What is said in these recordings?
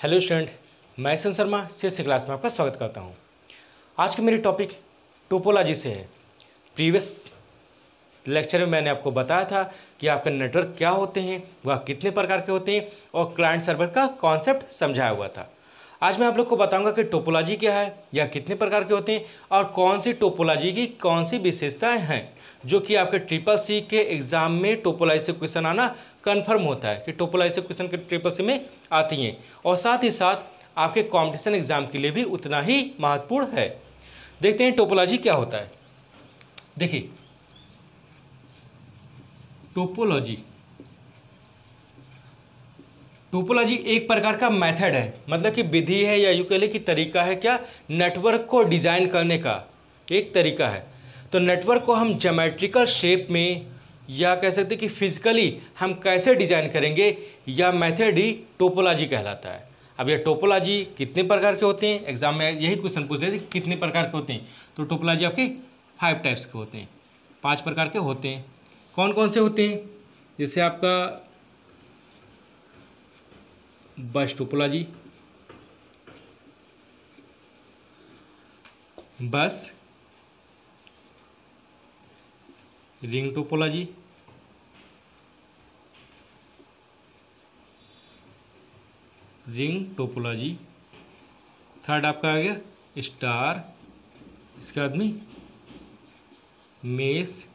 Hello student, मैं सन शर्मा सी class में आपका स्वागत करता हूं। आज की मेरी टॉपिक टोपोलॉजी से है। प्रीवियस लेक्चर में मैंने आपको बताया था कि आपके नेटवर्क क्या होते हैं, वह कितने प्रकार के होते हैं और क्लाइंट सर्वर का कॉन्सेप्ट समझाया हुआ था। आज मैं आप लोग को बताऊंगा कि टोपोलॉजी क्या है या कितने प्रकार के होते हैं और कौन सी टोपोलॉजी की कौन सी विशेषताएं हैं, जो कि आपके ट्रिपल सी के एग्जाम में टोपोलॉजी से क्वेश्चन आना कंफर्म होता है कि टोपोलॉजी से क्वेश्चन के ट्रिपल सी में आती हैं और साथ ही साथ आपके कॉम्पिटिशन एग्जाम के लिए भी उतना ही महत्वपूर्ण है। देखते हैं टोपोलॉजी क्या होता है। देखिए, टोपोलॉजी एक प्रकार का मेथड है, मतलब कि विधि है या यूँ कह लें कि तरीका है। क्या? नेटवर्क को डिज़ाइन करने का एक तरीका है। तो नेटवर्क को हम ज्योमेट्रिकल शेप में या कह सकते हैं कि फिजिकली हम कैसे डिज़ाइन करेंगे, या मेथड ही टोपोलॉजी कहलाता है। अब ये टोपोलॉजी कितने प्रकार के होते हैं, एग्जाम में यही क्वेश्चन पूछ रहे थे कि कितने प्रकार के होते हैं। तो टोपोलॉजी आपके 5 टाइप्स के होते हैं, 5 प्रकार के होते हैं। कौन कौन से होते हैं? जैसे आपका बस टोपोलॉजी, बस रिंग टोपोलॉजी, थर्ड आपका आ गया स्टार, इसके बाद में मेस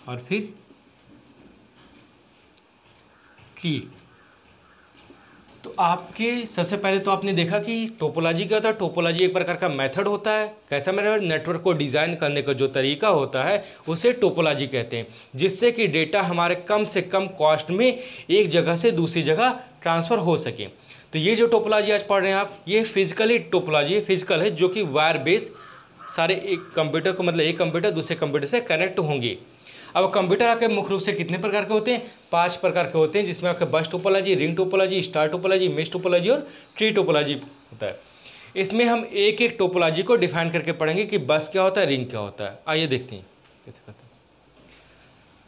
और फिर ट्री। तो आपके सबसे पहले तो आपने देखा कि टोपोलॉजी क्या होता है। टोपोलॉजी एक प्रकार का मेथड होता है। कैसा मेथड? नेटवर्क को डिज़ाइन करने का जो तरीका होता है उसे टोपोलॉजी कहते हैं, जिससे कि डेटा हमारे कम से कम कॉस्ट में एक जगह से दूसरी जगह ट्रांसफ़र हो सके। तो ये जो टोपोलॉजी आज पढ़ रहे हैं आप, ये फिजिकली टोपोलॉजी फिजिकल है, जो कि वायर बेस सारे एक कंप्यूटर को, मतलब एक कंप्यूटर दूसरे कंप्यूटर से कनेक्ट होंगे। अब कंप्यूटर आपके मुख्य रूप से कितने प्रकार के होते हैं? 5 प्रकार के होते हैं, जिसमें आपके बस topology, ring topology, star topology, mesh topology और ट्री टोपोलॉजी होता है। इसमें हम एक एक टोपोलॉजी को डिफाइन करके पढ़ेंगे कि बस क्या होता है, रिंग क्या होता है। आइए देखते हैं कैसे करते हैं।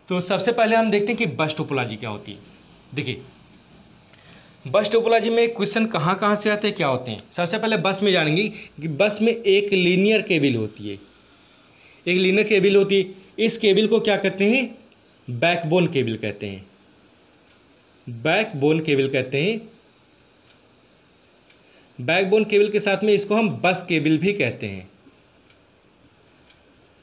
तो सबसे पहले हम देखते हैं कि बस टोपोलॉजी क्या होती है। देखिए, बस टोपोलॉजी में क्वेश्चन कहाँ कहाँ से आते हैं, क्या होते हैं। सबसे पहले बस में जानेंगे कि बस में एक लीनियर केबल होती है, एक लीनियर केबल होती है। इस केबल को क्या कहते हैं? बैकबोन केबल कहते हैं, बैकबोन केबल कहते हैं। बैकबोन केबल के साथ में इसको हम बस केबल भी कहते हैं,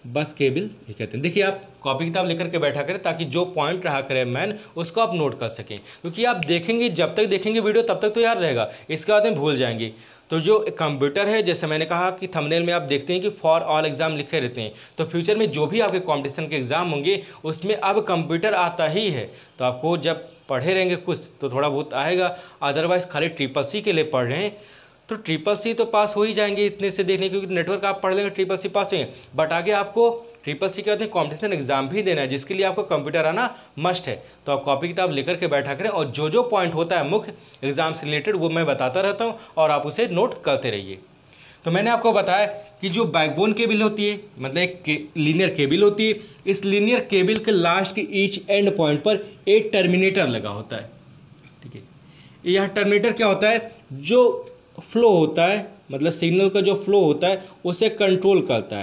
बस केबल भी कहते हैं। देखिए, आप कॉपी किताब लेकर के बैठा करें ताकि जो पॉइंट रहा करे मैन उसको आप नोट कर सकें, क्योंकि आप देखेंगे, जब तक देखेंगे वीडियो तब तक तो याद रहेगा, इसके बाद में भूल जाएंगे। तो जो कंप्यूटर है, जैसे मैंने कहा कि थंबनेल में आप देखते हैं कि फॉर ऑल एग्जाम लिखे रहते हैं, तो फ्यूचर में जो भी आपके कॉम्पिटिशन के एग्जाम होंगे उसमें अब कंप्यूटर आता ही है। तो आपको जब पढ़े रहेंगे कुछ तो थोड़ा बहुत आएगा, अदरवाइज खाली ट्रिपल सी के लिए पढ़ रहे हैं तो ट्रिपल सी तो पास हो ही जाएंगे इतने से देखने, क्योंकि नेटवर्क आप पढ़ लेंगे ट्रिपल सी पास होंगे। बट आगे आपको ट्रिपल सी कहते हैं कॉम्पिटिशन एग्जाम भी देना है, जिसके लिए आपको कंप्यूटर आना मस्ट है। तो आप कॉपी किताब लेकर के बैठा करें और जो जो पॉइंट होता है मुख्य एग्जाम से रिलेटेड वो मैं बताता रहता हूँ और आप उसे नोट करते रहिए। तो मैंने आपको बताया कि जो बैकबोन केबल होती है, मतलब एक लीनियर केबल होती है, इस लीनियर केबल के लास्ट के ईच एंड पॉइंट पर एक टर्मिनेटर लगा होता है। ठीक है, यह टर्मिनेटर क्या होता है? जो फ्लो होता है, मतलब सिग्नल का जो फ्लो होता है उसे कंट्रोल करता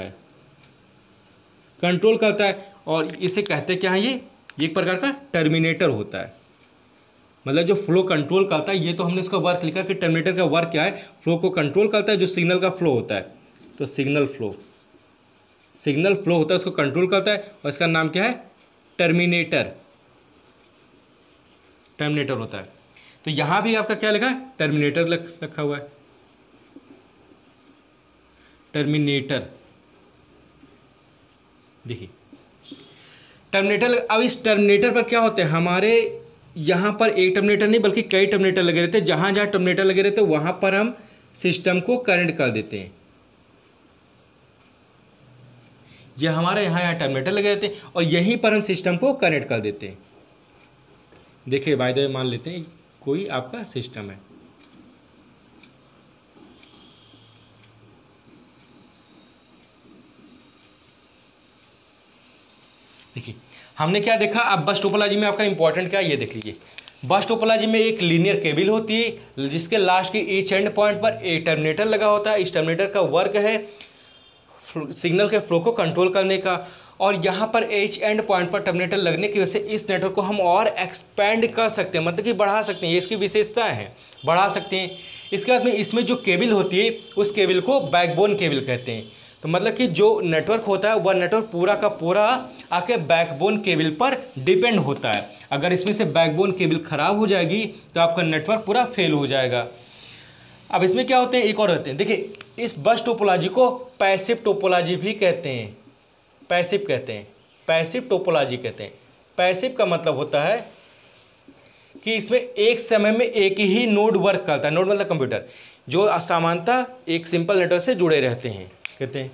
है, और इसे कहते क्या है? ये एक प्रकार का टर्मिनेटर होता है, मतलब जो फ्लो कंट्रोल करता है। ये तो हमने इसका वर्क लिखा कि टर्मिनेटर का वर्क क्या है, फ्लो को कंट्रोल करता है, जो सिग्नल का फ्लो होता है। तो सिग्नल फ्लो होता है, उसको कंट्रोल करता है, और इसका नाम क्या है? टर्मिनेटर होता है। तो यहां भी आपका क्या लिखा है? टर्मिनेटर रखा हुआ है, टर्मिनेटर। देखिए, टर्मिनेटर। अब इस टर्मिनेटर पर क्या होता है? हमारे यहाँ पर एक टर्मिनेटर नहीं बल्कि कई टर्मिनेटर लगे रहते हैं। जहाँ जहाँ टर्मिनेटर लगे रहते हैं वहाँ पर हम सिस्टम को कनेक्ट कर देते हैं। ये हमारे यहाँ टर्मिनेटर लगे रहते हैं और यहीं पर हम सिस्टम को कनेक्ट कर देते हैं। देखिए, बाय द वे मान लेते हैं कोई आपका सिस्टम है, देखिए हमने क्या देखा। अब बस टोपोलॉजी में आपका इंपॉर्टेंट क्या है ये देख लीजिए। बस टोपोलॉजी में एक लीनियर केबल होती है जिसके लास्ट की ईच एंड पॉइंट पर एक टर्मिनेटर लगा होता है। इस टर्मिनेटर का वर्क है सिग्नल के फ्लो को कंट्रोल करने का, और यहाँ पर एच एंड पॉइंट पर टर्मिनेटर लगने की वजह से इस नेटवर्क को हम और एक्सपेंड कर सकते हैं, मतलब कि बढ़ा सकते हैं। ये इसकी विशेषताएं हैं, बढ़ा सकते हैं। इसके बाद में इसमें जो केबल होती है उस केबल को बैकबोन केबल कहते हैं। तो मतलब कि जो नेटवर्क होता है वह नेटवर्क पूरा का पूरा आपके बैकबोन केबल पर डिपेंड होता है। अगर इसमें से बैकबोन केबल खराब हो जाएगी तो आपका नेटवर्क पूरा फेल हो जाएगा। अब इसमें क्या होते हैं, एक और होते हैं। देखिए, इस बस टोपोलॉजी को पैसिव टोपोलॉजी भी कहते हैं, पैसिव कहते हैं, पैसिव टोपोलॉजी कहते हैं। पैसिव का मतलब होता है कि इसमें एक समय में एक ही नोड वर्क करता है। नोड मतलब कंप्यूटर, जो सामान्यतः एक सिंपल नेटवर्क से जुड़े रहते हैं, कहते हैं।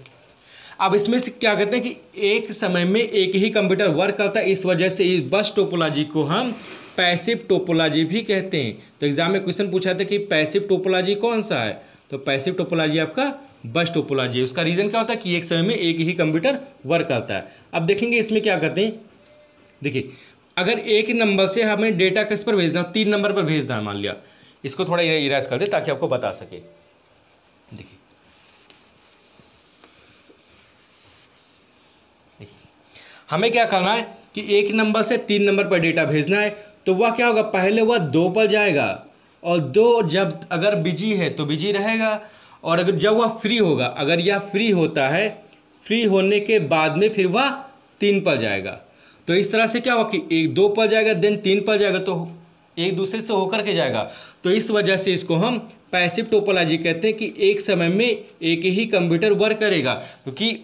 अब इसमें से क्या कहते हैं कि एक समय में एक ही कंप्यूटर वर्क करता है, इस वजह से इस बस टोपोलॉजी को हम पैसिव टोपोलॉजी भी कहते हैं। तो एग्जाम में क्वेश्चन पूछा था कि पैसिव टोपोलॉजी कौन सा है, तो पैसिव टोपोलॉजी आपका बस टोपोलॉजी है। उसका रीज़न क्या होता है कि एक समय में एक ही कंप्यूटर वर्क करता है। अब देखेंगे इसमें क्या करते हैं। देखिए, अगर एक नंबर से हमें डेटा किस पर भेजना, 3 नंबर पर भेजना है, मान लिया, इसको थोड़ा इरेज कर दे ताकि आपको बता सके। देखिए हमें क्या करना है कि एक नंबर से 3 नंबर पर डेटा भेजना है, तो वह क्या होगा, पहले वह 2 पर जाएगा, और 2 जब अगर बिजी है तो बिजी रहेगा, और अगर जब वह फ्री होगा, अगर यह फ्री होता है, फ्री होने के बाद में फिर वह 3 पर जाएगा। तो इस तरह से क्या होगा कि एक 2 पर जाएगा देन 3 पर जाएगा, तो एक दूसरे से होकर के जाएगा। तो इस वजह से इसको हम पैसिव टोपोलॉजी कहते हैं कि एक समय में एक ही कंप्यूटर वर्क करेगा। क्योंकि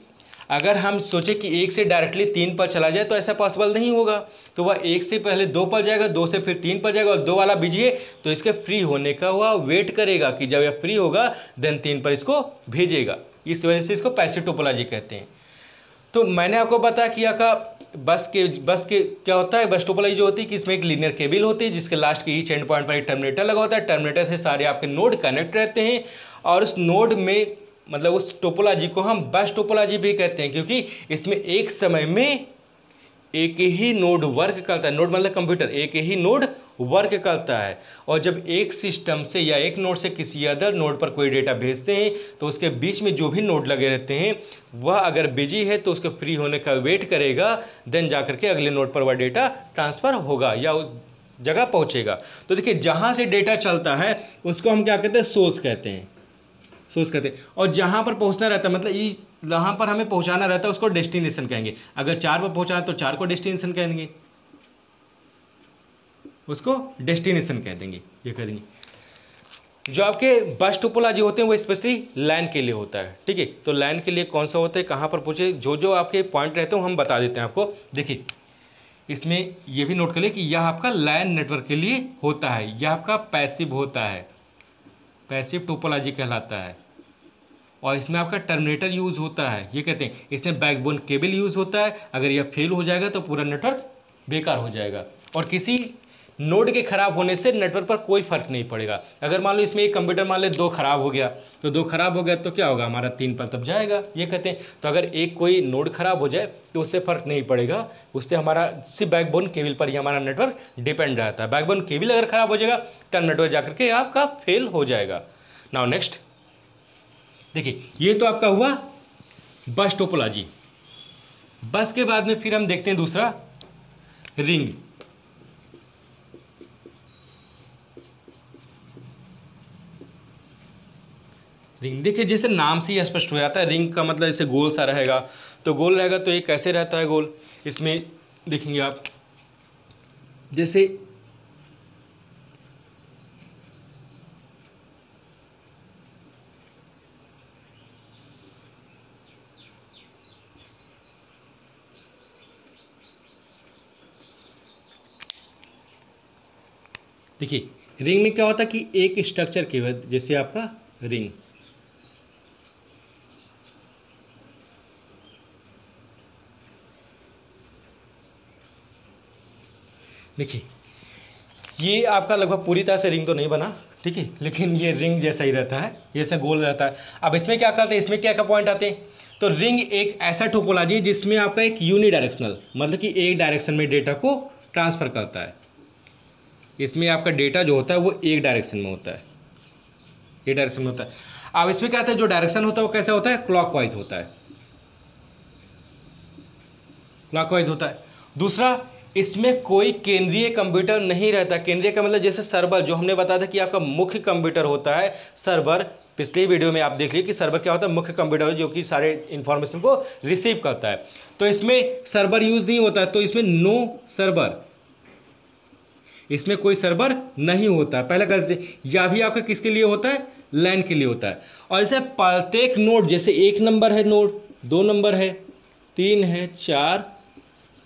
अगर हम सोचे कि एक से डायरेक्टली 3 पर चला जाए तो ऐसा पॉसिबल नहीं होगा। तो वह एक से पहले 2 पर जाएगा, 2 से फिर 3 पर जाएगा, और 2 वाला बिजी है तो इसके फ्री होने का वह वेट करेगा कि जब यह फ्री होगा देन 3 पर इसको भेजेगा। इस वजह से इसको पैसिव टोपोलॉजी कहते हैं। तो मैंने आपको बता किया का बस के क्या होता है, बस टोपोलॉजी जो होती है कि इसमें एक लीनियर केबल होती है जिसके लास्ट के ईच एंड पॉइंट पर एक टर्मिनेटर लगा होता है। टर्मिनेटर से सारे आपके नोड कनेक्ट रहते हैं, और उस नोड में मतलब उस टोपोलॉजी को हम बस टोपोलॉजी भी कहते हैं, क्योंकि इसमें एक समय में एक ही नोड वर्क करता है। नोड मतलब कंप्यूटर, एक ही नोड वर्क करता है, और जब एक सिस्टम से या एक नोड से किसी अदर नोड पर कोई डेटा भेजते हैं तो उसके बीच में जो भी नोड लगे रहते हैं वह अगर बिजी है तो उसके फ्री होने का वेट करेगा, देन जाकर के अगले नोड पर वह डेटा ट्रांसफ़र होगा या उस जगह पहुंचेगा। तो देखिए, जहाँ से डेटा चलता है उसको हम क्या कहते हैं, सोर्स कहते हैं, सोर्स कहते हैं। और जहाँ पर पहुँचना रहता है, मतलब जहाँ पर हमें पहुँचाना रहता है उसको डेस्टिनेशन कहेंगे। अगर 4 पर पहुँचाना तो 4 को डेस्टिनेशन कहेंगे, उसको डेस्टिनेशन कह देंगे, ये कह देंगे। जो आपके बस टोपोलॉजी होते हैं वो स्पेशली लैन के लिए होता है, ठीक है। तो लैन के लिए कौन सा होता है, कहाँ पर पूछे, जो आपके पॉइंट रहते हैं हम बता देते हैं आपको। देखिए, इसमें ये भी नोट कर ले कि यह आपका लैन नेटवर्क के लिए होता है, यह आपका पैसिव होता है, पैसिव टोपोलॉजी कहलाता है। और इसमें आपका टर्मिनेटर यूज़ होता है, ये कहते हैं। इसमें बैकबोन केबल यूज़ होता है, अगर यह फेल हो जाएगा तो पूरा नेटवर्क बेकार हो जाएगा, और किसी नोड के ख़राब होने से नेटवर्क पर कोई फर्क नहीं पड़ेगा। अगर मान लो इसमें एक कंप्यूटर मान लो 2 खराब हो गया, तो 2 खराब हो गया तो क्या होगा, हमारा 3 पर तब जाएगा, ये कहते हैं। तो अगर एक कोई नोड खराब हो जाए तो उससे फ़र्क नहीं पड़ेगा, उससे हमारा सिर्फ बैकबोन केबल पर ही हमारा नेटवर्क डिपेंड रहता है। बैकबोन केबल अगर ख़राब हो जाएगा तब नेटवर्क जाकर के आपका फेल हो जाएगा। नाउ नेक्स्ट देखिए, ये तो आपका हुआ बस टोपोलॉजी। बस के बाद में फिर हम देखते हैं दूसरा, रिंग। रिंग देखिए, जैसे नाम से ही स्पष्ट हो जाता है, रिंग का मतलब जैसे गोल सा रहेगा। तो गोल रहेगा तो ये कैसे रहता है गोल, इसमें देखेंगे आप, जैसे देखिए, रिंग में क्या होता है कि एक स्ट्रक्चर की वजह, जैसे आपका रिंग, देखिए ये आपका लगभग पूरी तरह से रिंग तो नहीं बना, ठीक है, लेकिन ये रिंग जैसा ही रहता है, जैसे गोल रहता है। अब इसमें क्या करते हैं, इसमें क्या क्या पॉइंट आते हैं, तो रिंग एक ऐसा टोपोलॉजी है जिसमें आपका एक यूनिडायरेक्शनल, मतलब कि एक डायरेक्शन में डेटा को ट्रांसफ़र करता है। इसमें आपका डेटा जो होता है वो एक डायरेक्शन में होता है, एक डायरेक्शन में होता है। अब इसमें क्या होता है, जो डायरेक्शन होता है वो कैसा होता है, क्लॉकवाइज होता है, क्लॉकवाइज होता है। दूसरा, इसमें कोई केंद्रीय कंप्यूटर नहीं रहता। केंद्रीय का मतलब जैसे सर्वर, जो हमने बताया था कि आपका मुख्य कंप्यूटर होता है सर्वर, पिछले वीडियो में आप देख लीजिए कि सर्वर क्या होता है, मुख्य कंप्यूटर जो कि सारे इंफॉर्मेशन को रिसीव करता है। तो इसमें सर्वर यूज नहीं होता है, तो इसमें नो सर्वर, इसमें कोई सर्वर नहीं होता है। पहले करते, या भी आपका किसके लिए होता है, लैन के लिए होता है। और इसे प्रत्येक नोड, जैसे 1 नंबर है नोड, 2 नंबर है, 3 है, 4,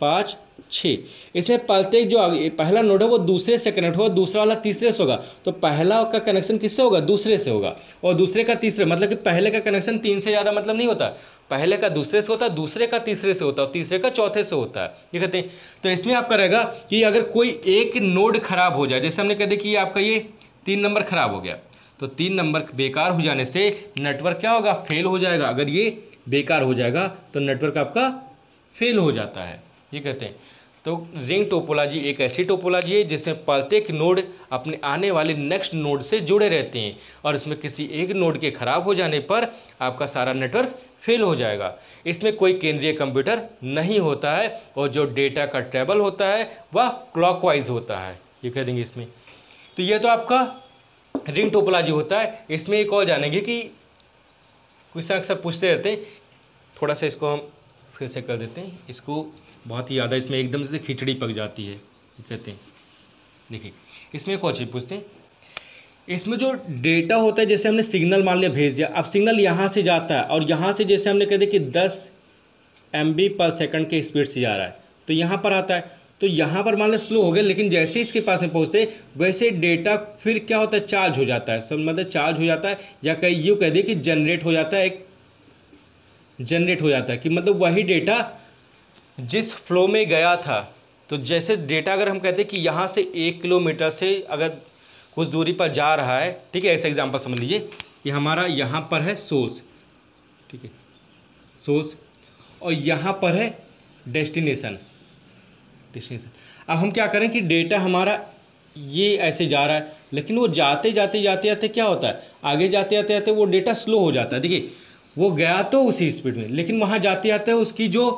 5, 6, इसमें प्रत्येक जो पहला नोड है वो दूसरे से कनेक्ट होगा, दूसरा वाला तीसरे से होगा। तो पहला का कनेक्शन किससे होगा, दूसरे से होगा, और दूसरे का तीसरे, मतलब कि पहले का कनेक्शन 3 से ज़्यादा मतलब नहीं होता, पहले का दूसरे से होता है, दूसरे का तीसरे से होता है, और तीसरे का चौथे से होता है, ये कहते हैं। तो इसमें आपका रहेगा कि अगर कोई एक नोड खराब हो जाए, जैसे हमने कह दिया कि आपका ये 3 नंबर खराब हो गया, तो 3 नंबर बेकार हो जाने से नेटवर्क क्या होगा, फेल हो जाएगा। अगर ये बेकार हो जाएगा तो नेटवर्क आपका फेल हो जाता है, ये कहते हैं। तो रिंग टोपोलॉजी एक ऐसी टोपोलॉजी है जिसमें प्रत्येक नोड अपने आने वाले नेक्स्ट नोड से जुड़े रहते हैं, और इसमें किसी एक नोड के खराब हो जाने पर आपका सारा नेटवर्क फेल हो जाएगा। इसमें कोई केंद्रीय कंप्यूटर नहीं होता है, और जो डेटा का ट्रैवल होता है वह क्लॉकवाइज होता है, ये कह देंगे इसमें। तो ये तो आपका रिंग टोपोलॉजी होता है। इसमें एक और जानेंगे कि क्वेश्चन अक्सर पूछते रहते हैं, थोड़ा सा इसको हम फिर से कर देते हैं, इसको बहुत ही ज़्यादा इसमें एकदम से खिचड़ी पक जाती है, कहते हैं। देखिए इसमें एक और चीज़ पूछते हैं, इसमें जो डेटा होता है, जैसे हमने सिग्नल मान लिया भेज दिया, अब सिग्नल यहाँ से जाता है, और यहाँ से जैसे हमने कह दिया कि 10 MB/सेकंड के स्पीड से जा रहा है, तो यहाँ पर आता है, तो यहाँ पर मान लो स्लो हो गया, लेकिन जैसे इसके पास में पहुँचते वैसे डेटा फिर क्या होता है, चार्ज हो जाता है, सब मतलब चार्ज हो जाता है, या कहीं यूँ कह दिए कि जनरेट हो जाता है, एक जनरेट हो जाता है, कि मतलब वही डेटा जिस फ्लो में गया था। तो जैसे डेटा अगर हम कहते हैं कि यहाँ से 1 किलोमीटर से अगर कुछ दूरी पर जा रहा है, ठीक है, ऐसा एग्जांपल समझ लीजिए कि हमारा यहाँ पर है सोर्स, ठीक है, सोर्स, और यहाँ पर है डेस्टिनेशन। अब हम क्या करें कि डेटा हमारा ये ऐसे जा रहा है, लेकिन वो जाते जाते जाते जाते क्या होता है, आगे जाते जाते जाते वो डेटा स्लो हो जाता है। देखिए वो गया तो उसी स्पीड में, लेकिन वहाँ जाते जाते उसकी जो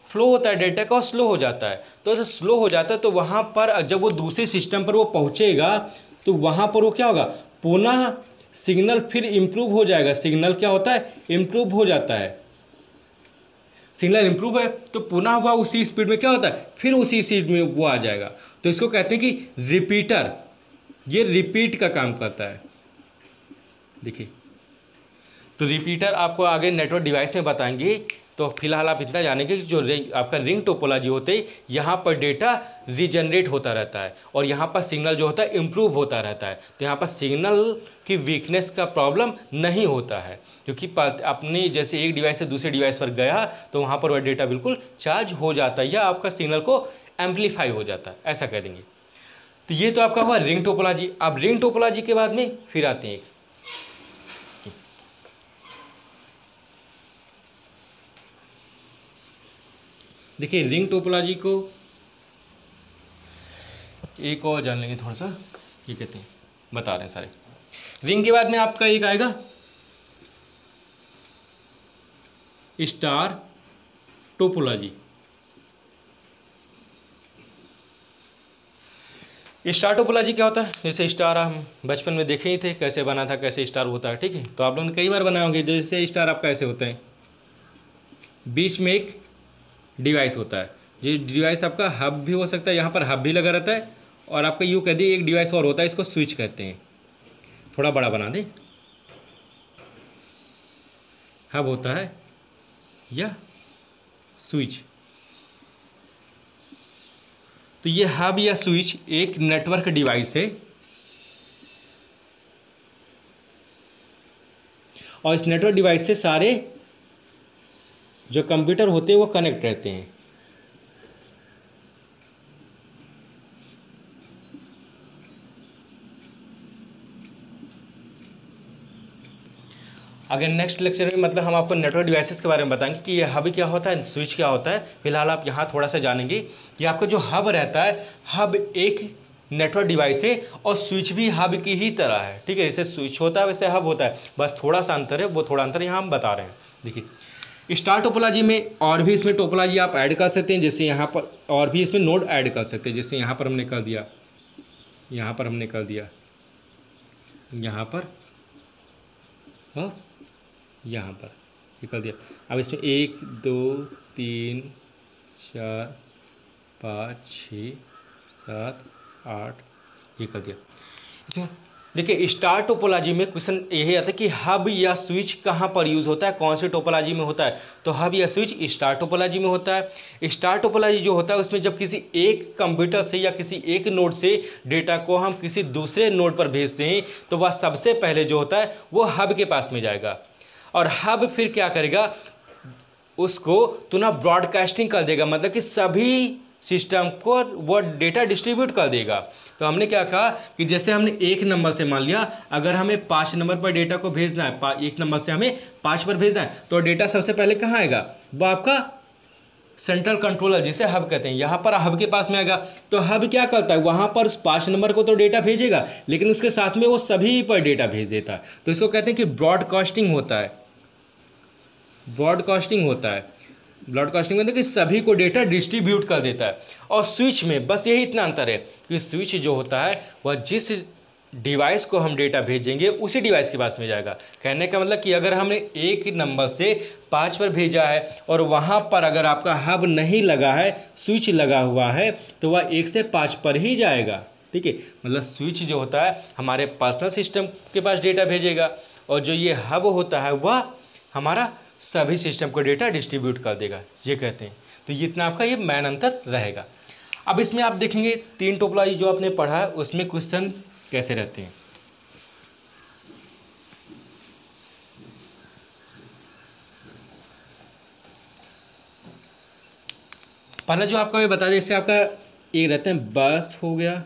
फ्लो होता है डेटा का, स्लो हो जाता है। तो ऐसे स्लो हो जाता है, तो वहाँ पर जब वो दूसरे सिस्टम पर वो पहुँचेगा, तो वहाँ पर वो क्या होगा, पुनः सिग्नल फिर इम्प्रूव हो जाएगा। सिग्नल क्या होता है, इम्प्रूव हो जाता है। सिग्नल इम्प्रूव है तो पुनः हुआ उसी स्पीड में क्या होता है, फिर उसी स्पीड में वो आ जाएगा। तो इसको कहते हैं कि रिपीटर, ये रिपीट का काम करता है। देखिए तो रिपीटर आपको आगे नेटवर्क डिवाइस में बताएंगे। तो फिलहाल आप इतना जानेंगे कि जो आपका रिंग टोपोलॉजी होते हैं, यहाँ पर डेटा रीजनरेट होता रहता है, और यहाँ पर सिग्नल जो होता है इम्प्रूव होता रहता है। तो यहाँ पर सिग्नल की वीकनेस का प्रॉब्लम नहीं होता है, क्योंकि अपनी जैसे एक डिवाइस से दूसरे डिवाइस पर गया तो वहाँ पर वह डेटा बिल्कुल चार्ज हो जाता है, या आपका सिग्नल को एम्पलीफाई हो जाता है, ऐसा कह देंगे। तो ये तो आपका हुआ रिंग टोपोलॉजी। अब रिंग टोपोलॉजी के बाद में फिर आते हैं देखिए रिंग टोपोलॉजी को एक और जान लेंगे थोड़ा सा, ये कहते हैं, बता रहे हैं सारे। रिंग के बाद में आपका एक आएगा स्टार टोपोलॉजी। स्टार टोपोलॉजी क्या होता है, जैसे स्टार हम बचपन में देखे ही थे कैसे बना था, कैसे स्टार होता है, ठीक है। तो आप लोगों ने कई बार बनाए होंगे। जैसे स्टार आपका ऐसे होता है, बीच में एक डिवाइस होता है, ये डिवाइस आपका हब भी हो सकता है, यहाँ पर हब भी लगा रहता है, और आपका यूँ कह दिए एक डिवाइस और होता है, इसको स्विच कहते हैं। थोड़ा बड़ा बना दें, हब होता है या स्विच। तो ये हब या स्विच एक नेटवर्क डिवाइस है, और इस नेटवर्क डिवाइस से सारे जो कंप्यूटर होते हैं वो कनेक्ट रहते हैं। अगर नेक्स्ट लेक्चर में मतलब हम आपको नेटवर्क डिवाइसेस के बारे में बताएंगे कि ये हब क्या होता है, स्विच क्या होता है। फिलहाल आप यहाँ थोड़ा सा जानेंगे कि आपका जो हब रहता है, हब एक नेटवर्क डिवाइस है और स्विच भी हब की ही तरह है, ठीक है। जैसे स्विच होता है वैसे हब होता है, बस थोड़ा सा अंतर है, वो थोड़ा अंतर यहाँ हम बता रहे हैं। देखिए स्टार टोपोलॉजी में और भी इसमें टोपोलॉजी आप ऐड कर सकते हैं, जैसे यहाँ पर और भी इसमें नोड ऐड कर सकते हैं, जैसे यहाँ पर हमने कर दिया, यहाँ पर हमने कर दिया, यहाँ पर और यहाँ पर ये कर दिया। अब इसमें 1 2 3 4 5 6 7 8 ये कर दिया। देखिए स्टार टोपोलॉजी में क्वेश्चन यही आता है कि हब या स्विच कहाँ पर यूज़ होता है, कौन से टोपोलॉजी में होता है, तो हब या स्विच स्टार टोपोलॉजी में होता है। स्टार टोपोलॉजी जो होता है उसमें जब किसी एक कंप्यूटर से या किसी एक नोड से डेटा को हम किसी दूसरे नोड पर भेजते हैं तो वह सबसे पहले जो होता है वो हब के पास में जाएगा, और हब फिर क्या करेगा, उसको तुरंत ब्रॉडकास्टिंग कर देगा, मतलब कि सभी सिस्टम को वो डेटा डिस्ट्रीब्यूट कर देगा। तो हमने क्या कहा कि जैसे हमने 1 नंबर से मान लिया अगर हमें 5 नंबर पर डेटा को भेजना है, 1 नंबर से हमें 5 पर भेजना है, तो डेटा सबसे पहले कहाँ आएगा, वो आपका सेंट्रल कंट्रोलर जिसे हब कहते हैं, यहाँ पर हब के पास में आएगा। तो हब क्या करता है, वहाँ पर उस 5 नंबर को तो डेटा भेजेगा, लेकिन उसके साथ में वो सभी पर डेटा भेज देता है। तो इसको कहते हैं कि ब्रॉडकास्टिंग होता है, ब्रॉडकास्टिंग होता है। ब्रॉडकास्टिंग मतलब कि सभी को डेटा डिस्ट्रीब्यूट कर देता है। और स्विच में बस यही इतना अंतर है कि स्विच जो होता है वह जिस डिवाइस को हम डेटा भेजेंगे उसी डिवाइस के पास में जाएगा। कहने का मतलब कि अगर हमने 1 नंबर से 5 पर भेजा है और वहाँ पर अगर आपका हब नहीं लगा है, स्विच लगा हुआ है, तो वह 1 से 5 पर ही जाएगा, ठीक है। मतलब स्विच जो होता है हमारे पर्सनल सिस्टम के पास डेटा भेजेगा, और जो ये हब होता है वह हमारा सभी सिस्टम को डेटा डिस्ट्रीब्यूट कर देगा, ये कहते हैं। तो ये इतना आपका ये मेन अंतर रहेगा। अब इसमें आप देखेंगे 3 टोपोलॉजी जो आपने पढ़ा है उसमें क्वेश्चन कैसे रहते हैं। पहला जो आपका मैं बता दें, इससे आपका एक रहते हैं बस हो गया,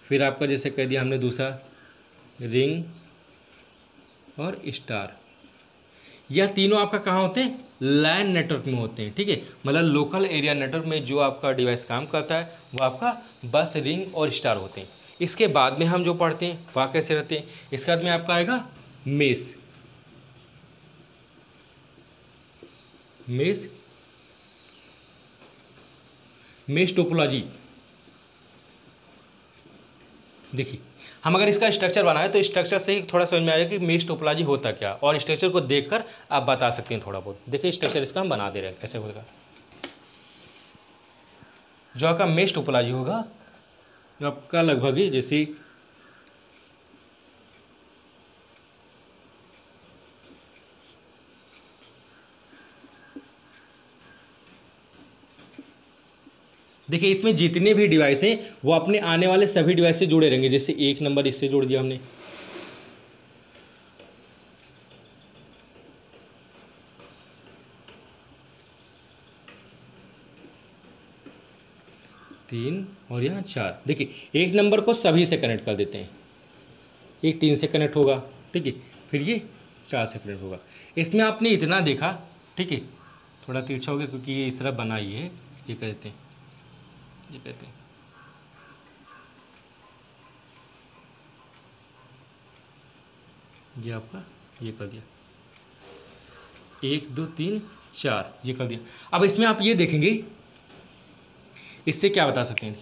फिर आपका जैसे कह दिया हमने दूसरा रिंग और स्टार। यह तीनों आपका कहाँ होते हैं, लैन नेटवर्क में होते हैं, ठीक है। मतलब लोकल एरिया नेटवर्क में जो आपका डिवाइस काम करता है वो आपका बस, रिंग और स्टार होते हैं। इसके बाद में हम जो पढ़ते हैं वह कैसे रहते हैं, इसके बाद में आपका आएगा मेश। Mesh mesh topology. देखिए हम अगर इसका स्ट्रक्चर बनाए तो स्ट्रक्चर से ही थोड़ा समझ में आएगा कि मेश टोपोलॉजी होता क्या, और स्ट्रक्चर को देखकर आप बता सकते हैं थोड़ा बहुत। देखिए स्ट्रक्चर इसका हम बना दे रहे हैं, कैसे होगा। जो आपका मेश टोपोलॉजी होगा जो आपका लगभग ही जैसे देखिए इसमें जितने भी डिवाइस हैं वो अपने आने वाले सभी डिवाइस से जुड़े रहेंगे। जैसे 1 नंबर इससे जोड़ दिया हमने, तीन और यहाँ 4। देखिए 1 नंबर को सभी से कनेक्ट कर देते हैं, एक 3 से कनेक्ट होगा, ठीक है, फिर ये 4 से कनेक्ट होगा। इसमें आपने इतना देखा, ठीक है, थोड़ा तिरछा हो गया क्योंकि ये इस तरह बना ही है, ये कहते हैं, ये कहते हैं। ये आपका ये कर दिया 1 2 3 4 ये कर दिया। अब इसमें आप ये देखेंगे, इससे क्या बता सकते हैं,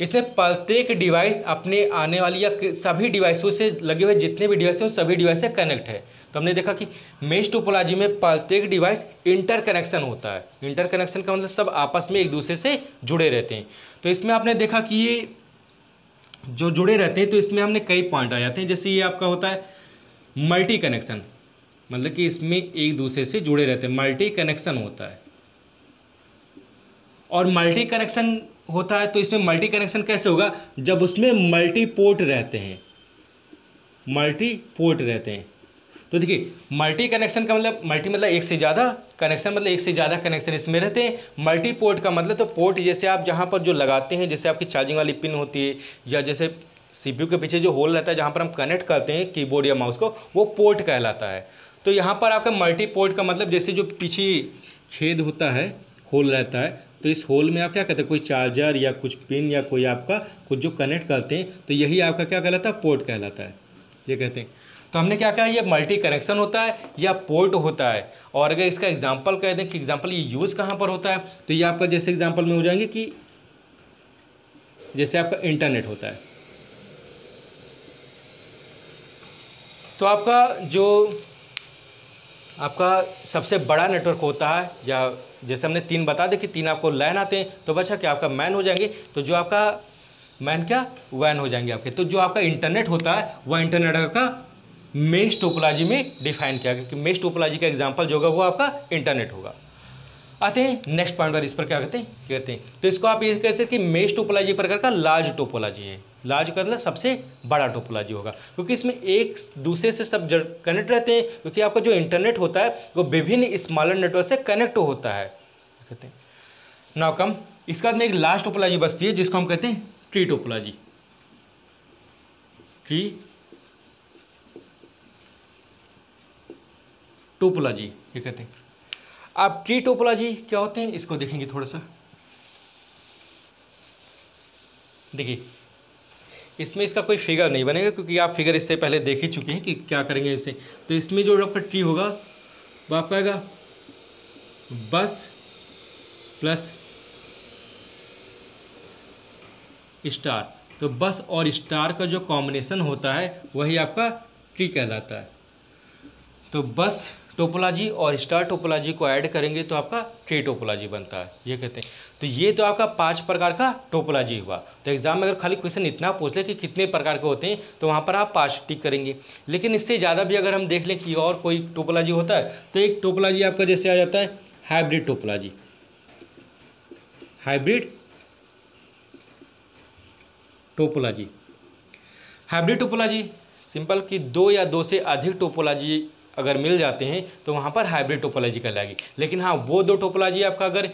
इसमें प्रत्येक डिवाइस अपने आने वाली या सभी डिवाइसों से लगे हुए जितने भी डिवाइस हैं सभी डिवाइस से कनेक्ट है। तो हमने देखा कि मेश टोपोलॉजी में प्रत्येक डिवाइस इंटर कनेक्शन होता है। इंटर कनेक्शन का मतलब सब आपस में एक दूसरे से जुड़े रहते हैं। तो इसमें आपने देखा कि ये जो जुड़े रहते हैं तो इसमें हमने कई पॉइंट आ जाते हैं। जैसे ये आपका होता है मल्टी कनेक्शन, मतलब कि इसमें एक दूसरे से जुड़े रहते हैं, मल्टी कनेक्शन होता है। और मल्टी कनेक्शन होता है तो इसमें मल्टी कनेक्शन कैसे होगा, जब उसमें मल्टी पोर्ट रहते हैं, मल्टी पोर्ट रहते हैं। तो देखिए मल्टी कनेक्शन का मतलब, मल्टी मतलब एक से ज़्यादा, कनेक्शन मतलब एक से ज़्यादा कनेक्शन इसमें रहते हैं। मल्टी पोर्ट का मतलब, तो पोर्ट जैसे आप जहाँ पर जो लगाते हैं, जैसे आपकी चार्जिंग वाली पिन होती है, या जैसे सीपीयू के पीछे जो होल रहता है जहाँ पर हम कनेक्ट करते हैं कीबोर्ड या माउस को, वो पोर्ट कहलाता है। तो यहाँ पर आपका मल्टी पोर्ट का मतलब जैसे जो पीछे छेद होता है, होल रहता है, तो तो इस होल में आप क्या कहते हैं, कोई चार्जर या कुछ पिन या कोई आपका कुछ जो कनेक्ट करते हैं, तो यही आपका क्या कहलाता है, पोर्ट कहलाता है, ये कहते हैं। तो हमने क्या कहा, ये मल्टी कनेक्शन होता है या पोर्ट होता है। और अगर इसका एग्जांपल कह दें कि एग्जांपल ये यूज़ कहाँ पर होता है, तो ये आपका जैसे एग्जांपल में हो जाएंगे कि जैसे आपका इंटरनेट होता है, तो आपका सबसे बड़ा नेटवर्क होता है, या जैसे हमने 3 बता दें कि 3 आपको लैन आते हैं, तो बच्चा क्या आपका मैन हो जाएंगे, तो जो आपका मैन क्या वैन हो जाएंगे आपके। तो जो आपका इंटरनेट होता है वह इंटरनेट का मेश टोपोलॉजी में डिफाइन किया गया कि मेश टोपोलॉजी का एग्जांपल जो होगा वो आपका इंटरनेट होगा। आते हैं नेक्स्ट पॉइंट पर, इस पर क्या कहते हैं, तो इसको आप ये कह सकते हैं कि मेश टोपोलॉजी एक प्रकार का लार्ज टोपोलॉजी है। लार्ज का मतलब सबसे बड़ा टोपोलॉजी होगा, क्योंकि इसमें एक दूसरे से सब कनेक्ट रहते हैं, क्योंकि आपका जो इंटरनेट होता है वो विभिन्न स्मॉलर नेटवर्क से कनेक्ट होता है, कहते हैं। नाउ कम, इसके बाद में एक लास्ट टोपोलॉजी बचती है जिसको हम कहते हैं ट्री टोपोलॉजी। ट्री टोपोलॉजी ये कहते हैं। आप ट्री टोपोलॉजी क्या होते हैं इसको देखेंगे थोड़ा सा। देखिए, इसमें इसका कोई फिगर नहीं बनेगा, क्योंकि आप फिगर इससे पहले देख ही चुके हैं कि क्या करेंगे इसे। तो इसमें जो आपका ट्री होगा वो आपका आएगा बस प्लस स्टार। तो बस और स्टार का जो कॉम्बिनेशन होता है वही आपका ट्री कहलाता है। तो बस टोपोलॉजी और स्टार टोपोलॉजी को ऐड करेंगे तो आपका ट्री टोपोलॉजी बनता है, ये कहते हैं। तो ये तो आपका 5 प्रकार का टोपोलॉजी हुआ। तो एग्जाम में अगर खाली क्वेश्चन इतना पूछ ले कि कितने प्रकार के होते हैं, तो वहाँ पर आप 5 टिक करेंगे। लेकिन इससे ज़्यादा भी अगर हम देख लें कि और कोई टोपोलॉजी होता है, तो एक टोपोलॉजी आपका जैसे आ जाता है hybrid topology. Hybrid topology, hybrid topology simple कि 2 या 2 से अधिक टोपोलॉजी अगर मिल जाते हैं तो वहाँ पर हाइब्रिड टोपोलॉजी कहलाएगी। लेकिन हाँ, वो 2 टोपोलॉजी आपका अगर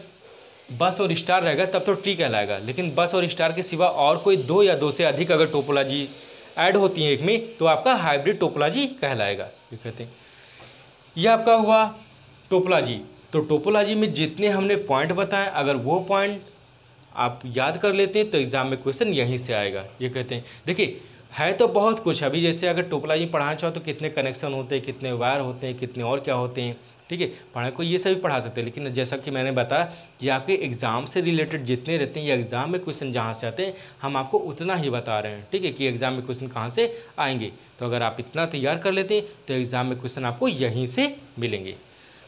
बस और स्टार रहेगा तब तो ट्री कहलाएगा। लेकिन बस और स्टार के सिवा और कोई 2 या 2 से अधिक अगर टोपोलॉजी ऐड होती हैं एक में, तो आपका हाइब्रिड टोपोलॉजी कहलाएगा, ये कहते हैं। यह आपका हुआ टोपोलॉजी। तो टोपोलॉजी में जितने हमने पॉइंट बताए, अगर वो पॉइंट आप याद कर लेते हैं तो एग्जाम में क्वेश्चन यहीं से आएगा, ये कहते हैं। देखिए, है तो बहुत कुछ। अभी जैसे अगर टोपोलॉजी पढ़ाना चाहो तो कितने कनेक्शन होते हैं, कितने वायर होते हैं, कितने और क्या होते हैं, ठीक है, पढ़ाने को ये सभी पढ़ा सकते हैं। लेकिन जैसा कि मैंने बताया कि आपके एग्ज़ाम से रिलेटेड जितने रहते हैं या एग्ज़ाम में क्वेश्चन जहाँ से आते हैं, हम आपको उतना ही बता रहे हैं, ठीक है, कि एग्ज़ाम में क्वेश्चन कहाँ से आएंगे। तो अगर आप इतना तैयार कर लेते हैं तो एग्ज़ाम में क्वेश्चन आपको यहीं से मिलेंगे।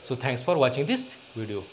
So thanks for watching this video.